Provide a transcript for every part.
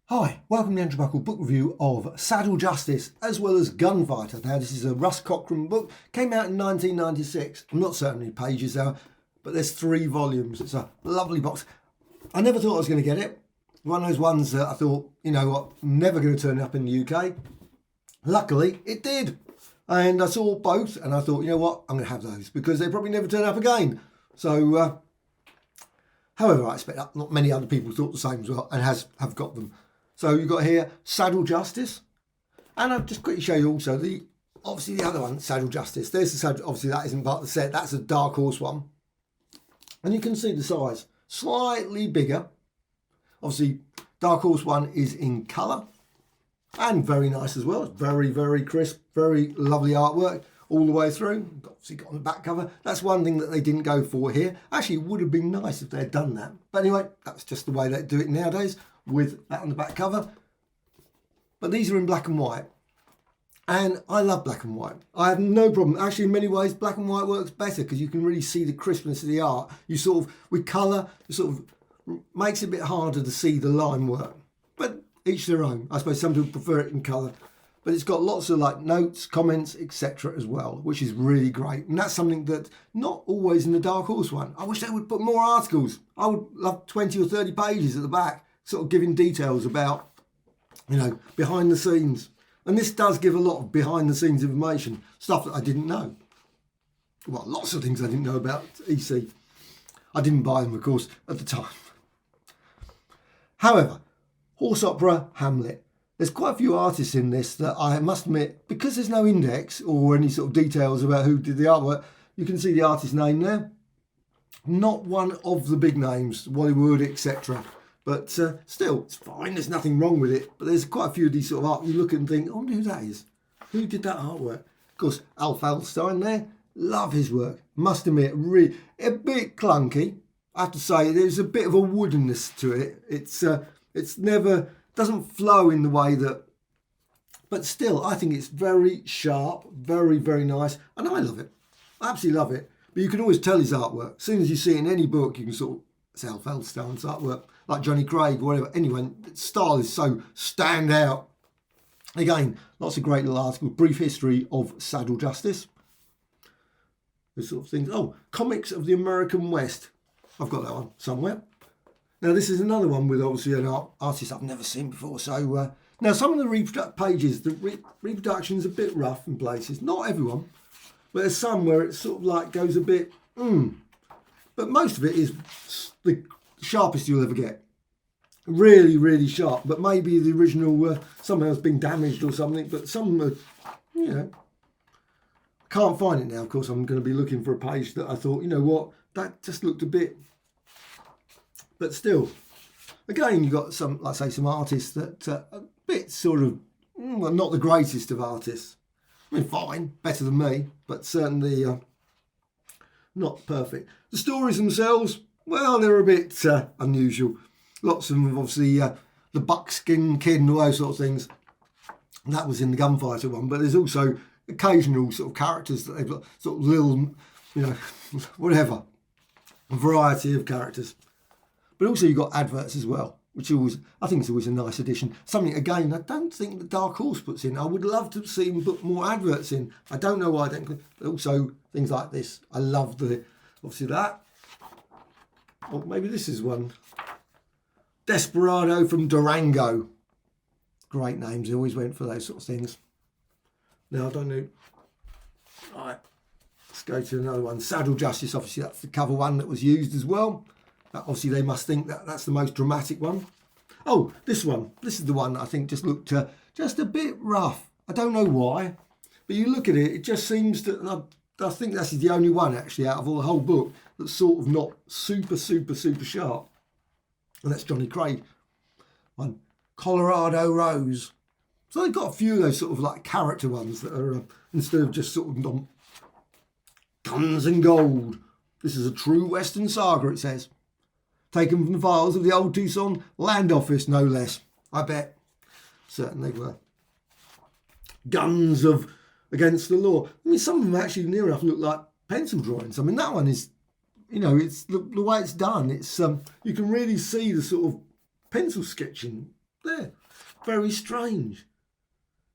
Hi, welcome to the Andrew Buckle book review of Saddle Justice as well as Gunfighter. Now this is a Russ Cochran book, came out in 1996. I'm not certain how many pages there are, but there's 3 volumes. It's a lovely box. I never thought I was going to get it. One of those ones that I thought, you know what, never going to turn up in the UK. Luckily, it did. And I saw both and I thought, you know what, I'm going to have those because they probably never turn up again. So, however, I expect not many other people thought the same as well and have got them. So you've got here Saddle Justice, and I'll just quickly show you also obviously the other one, Saddle Justice. There's the Saddle, obviously that isn't part of the set, that's a Dark Horse one. And you can see the size, slightly bigger. Obviously Dark Horse one is in colour and very nice as well. It's very, very crisp, very lovely artwork all the way through. Obviously got on the back cover. That's one thing that they didn't go for here. Actually, it would have been nice if they had done that. But anyway, that's just the way they do it nowadays, with that on the back cover. But these are in black and white, and I love black and white. I have no problem. Actually, in many ways black and white works better because you can really see the crispness of the art. You sort of, with colour, it sort of makes it a bit harder to see the line work, but each their own. I suppose some people prefer it in colour, but it's got lots of like notes, comments, etc. as well, which is really great. And that's something that not always in the Dark Horse one. I wish they would put more articles. I would love 20 or 30 pages at the back, sort of giving details about, you know, behind the scenes. And this does give a lot of behind the scenes information, stuff that I didn't know. Well, lots of things I didn't know about EC. I didn't buy them, of course, at the time. However, Horse Opera, Hamlet. There's quite a few artists in this that I must admit, because there's no index or any sort of details about who did the artwork, you can see the artist's name there. Not one of the big names, Bollywood, etc. But still, it's fine. There's nothing wrong with it. But there's quite a few of these sort of art. You look and think, I wonder who that is. Who did that artwork? Of course, Alf Edelstein there. Love his work. Must admit, really a bit clunky. I have to say, there's a bit of a woodenness to it. It's never, doesn't flow in the way that, but still, I think it's very sharp, very, very nice. And I love it. I absolutely love it. But you can always tell his artwork. As soon as you see it in any book, you can sort of, it's Alf Edelstein's artwork, like Johnny Craig or whatever. Anyway, its style is so stand out. Again, lots of great little articles. Brief history of Saddle Justice. Those sort of things. Oh, Comics of the American West. I've got that one somewhere. Now, this is another one with obviously an artist I've never seen before. So, now some of the pages, the reproduction's a bit rough in places. Not everyone, but there's some where it sort of like goes a bit, But most of it is the sharpest you'll ever get. Really, really sharp. But maybe the original somehow has been damaged or something. But some, you know, I can't find it now. Of course, I'm going to be looking for a page that I thought, you know what, that just looked a bit. But still, again, you've got some, like I say, some artists that a bit sort of, well, not the greatest of artists. I mean, fine, better than me, but certainly not perfect. The stories themselves, well, they're a bit unusual. Lots of them, obviously, the buckskin kid and all those sort of things. And that was in the Gunfighter one, but there's also occasional sort of characters that they've got, sort of little, you know, whatever, a variety of characters. But also you've got adverts as well, which always, I think it's always a nice addition. Something, again, I don't think the Dark Horse puts in. I would love to see them put more adverts in. I don't know why I don't. But also things like this. I love obviously that. Or maybe this is one. Desperado from Durango. Great names. They always went for those sort of things. Now, I don't know. All right, let's go to another one. Saddle Justice, obviously that's the cover one that was used as well. Obviously, they must think that that's the most dramatic one. Oh, this one. This is the one that I think just looked just a bit rough. I don't know why. But you look at it, it just seems to... I think this is the only one, actually, out of all the whole book that's sort of not super, super, super sharp. And that's Johnny Craig. One, Colorado Rose. So they've got a few of those sort of like character ones that are, instead of just sort of guns and gold. This is a true Western saga, it says. Taken from the files of the old Tucson Land Office, no less. I bet. Certainly were. Guns of against the law. I mean, some of them actually near enough look like pencil drawings. I mean, that one is, you know, it's the way it's done. It's you can really see the sort of pencil sketching there. Very strange.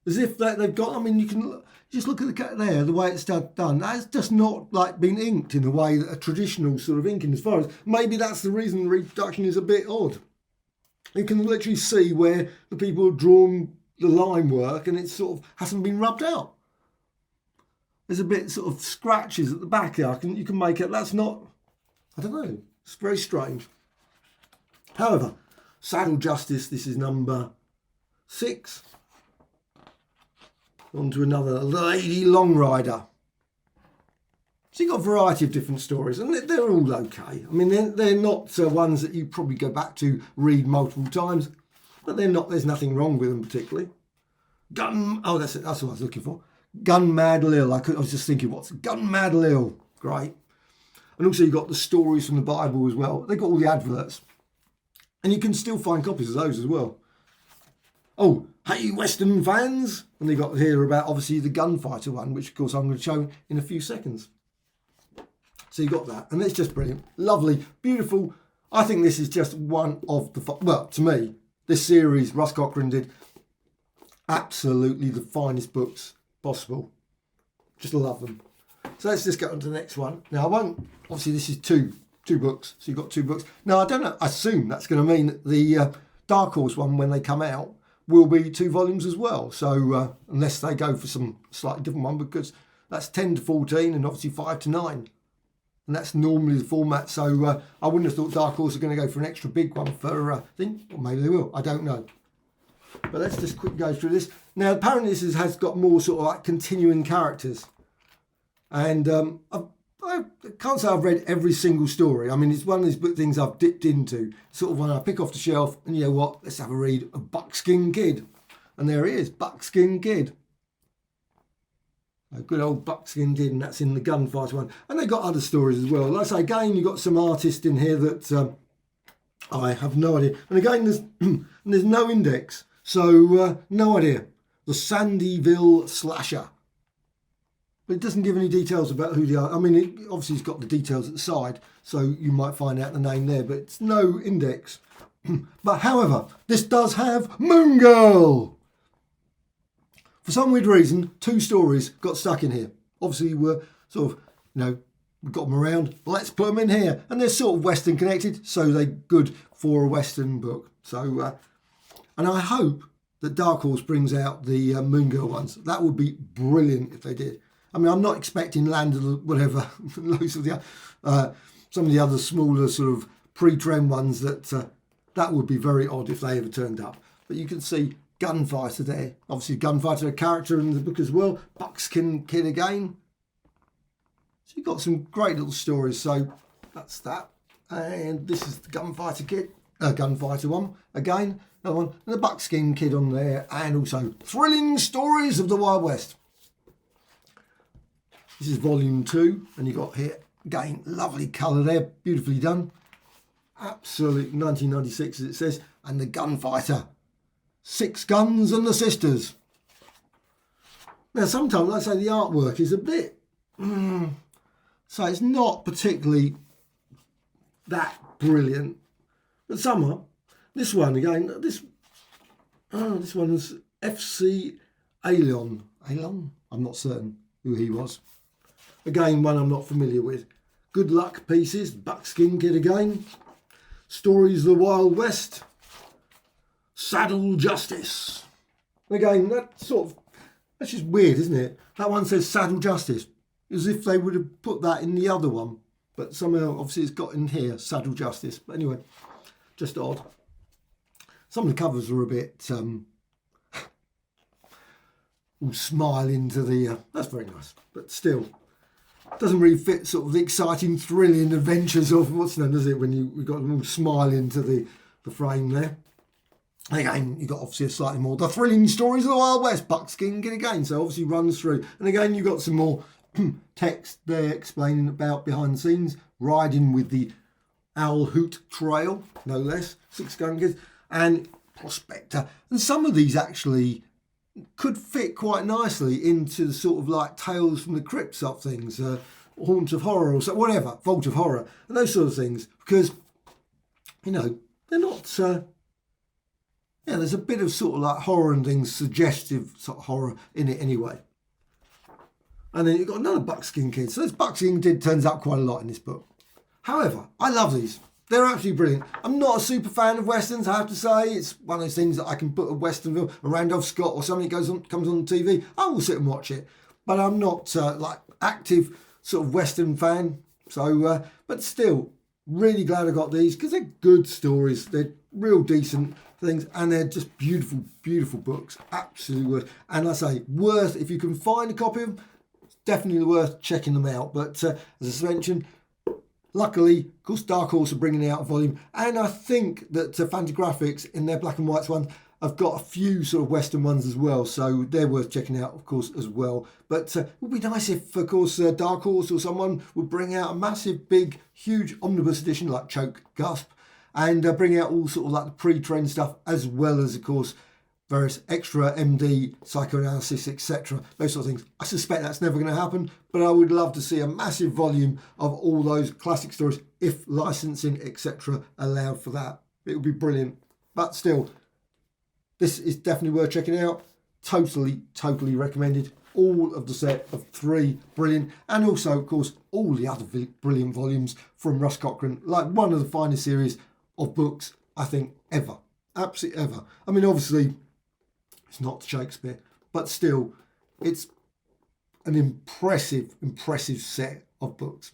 As if they've got, I mean, you can just look at the cat there, the way it's done. That's just not like been inked in the way that a traditional sort of inking, as far as, maybe that's the reason the reproduction is a bit odd. You can literally see where the people have drawn the line work and it sort of hasn't been rubbed out. There's a bit sort of scratches at the back there. You can make it, that's not, I don't know, it's very strange. However, Saddle Justice, this is number 6. On to another Lady Long Rider. So you've got a variety of different stories, and they're all okay. I mean, they're not ones that you probably go back to, read multiple times, but they're not. There's nothing wrong with them particularly. That's it. That's what I was looking for. Gun Mad Lil. I was just thinking, what's Gun Mad Lil? Great. And also you've got the stories from the Bible as well. They've got all the adverts, and you can still find copies of those as well. Oh, hey Western fans! And they got here about obviously the Gunfighter one, which of course I'm going to show in a few seconds. So you got that, and it's just brilliant, lovely, beautiful. I think this is just one of the, well, to me, this series Russ Cochran did absolutely the finest books possible. Just love them. So let's just get on to the next one. Now I won't, obviously this is two books, so you've got 2 books. Now I don't know, I assume that's going to mean that the Dark Horse one, when they come out, will be 2 volumes as well. So unless they go for some slightly different one, because that's 10 to 14 and obviously 5 to 9. And that's normally the format. So I wouldn't have thought Dark Horse are going to go for an extra big one for thing. Or maybe they will. I don't know. But let's just quickly go through this. Now apparently this has got more sort of like continuing characters. And I can't say I've read every single story. I mean, it's one of these book things I've dipped into. Sort of when I pick off the shelf and you know what, let's have a read of Buckskin Kid. And there he is, Buckskin Kid. A good old Buckskin Kid, and that's in the Gunfighter one. And they've got other stories as well. Like I say, again, you've got some artists in here that I have no idea. And again, there's no index. So no idea. The Sandyville Slasher. But it doesn't give any details about who they are. I mean, obviously it's got the details at the side, so you might find out the name there, but it's no index. But however, this does have Moon Girl. For some weird reason, 2 stories got stuck in here. Obviously we're sort of, you know, we got them around, let's put them in here. And they're sort of Western connected, so they're good for a Western book. So, and I hope that Dark Horse brings out the Moon Girl ones. That would be brilliant if they did. I mean, I'm not expecting Land of the whatever, loads of the some of the other smaller sort of pre-trend ones that would be very odd if they ever turned up. But you can see Gunfighter there. Obviously, Gunfighter, a character in the book as well. Buckskin Kid again. So you've got some great little stories. So that's that. And this is the Gunfighter Kid, Gunfighter one again. Another one, and the Buckskin Kid on there, and also Thrilling Stories of the Wild West. This is volume 2, and you got here again, lovely colour there, beautifully done. Absolute 1996 as it says, and the Gunfighter, 6 Guns and the Sisters. Now sometimes, like I say, the artwork is a bit, so it's not particularly that brilliant. But somehow, this one again, this one's FC Alon. Alon? I'm not certain who he was. Again, one I'm not familiar with. Good Luck Pieces, Buckskin Kid again. Stories of the Wild West. Saddle Justice. Again, that's just weird, isn't it? That one says Saddle Justice, as if they would have put that in the other one. But somehow, obviously, it's got in here, Saddle Justice. But anyway, just odd. Some of the covers are a bit all smile into the... that's very nice, but still... doesn't really fit sort of the exciting, thrilling adventures of what's known, does it, when we got them all smile into the frame there. And again, you got obviously a slightly more the Thrilling Stories of the Wild West, Buckskin Kid again, so obviously runs through. And again, you got some more text there explaining about behind the scenes, riding with the Owl Hoot Trail, no less, 6 Gun Kids, and Prospector. And some of these actually could fit quite nicely into the sort of like Tales from the Crypt sort of things, Haunt of Horror or so, whatever, Vault of Horror, and those sort of things, because, you know, they're not, yeah, there's a bit of sort of like horror and things, suggestive sort of horror in it anyway. And then you've got another Buckskin Kid. So this Buckskin Kid turns up quite a lot in this book. However, I love these. They're absolutely brilliant. I'm not a super fan of Westerns, I have to say. It's one of those things that I can put a Western film, a Randolph Scott or something comes on TV, I will sit and watch it. But I'm not like active sort of Western fan. So, but still, really glad I got these because they're good stories. They're real decent things and they're just beautiful, beautiful books. Absolutely worth. And I say, worth, if you can find a copy of them, it's definitely worth checking them out. But as I mentioned, luckily, of course, Dark Horse are bringing out a volume, and I think that Fantagraphics in their black and whites one have got a few sort of Western ones as well, so they're worth checking out, of course, as well. But it would be nice if, of course, Dark Horse or someone would bring out a massive, big, huge omnibus edition like Choke, Gasp, and bring out all sort of like the pre-trend stuff, as well as, of course, various extra MD, psychoanalysis, etc. Those sort of things. I suspect that's never going to happen, but I would love to see a massive volume of all those classic stories if licensing, etc. allowed for that. It would be brilliant. But still, this is definitely worth checking out. Totally, totally recommended. All of the set of 3, brilliant. And also, of course, all the other brilliant volumes from Russ Cochran. Like one of the finest series of books, I think, ever. Absolutely ever. I mean, obviously, it's not Shakespeare, but still, it's an impressive, impressive set of books.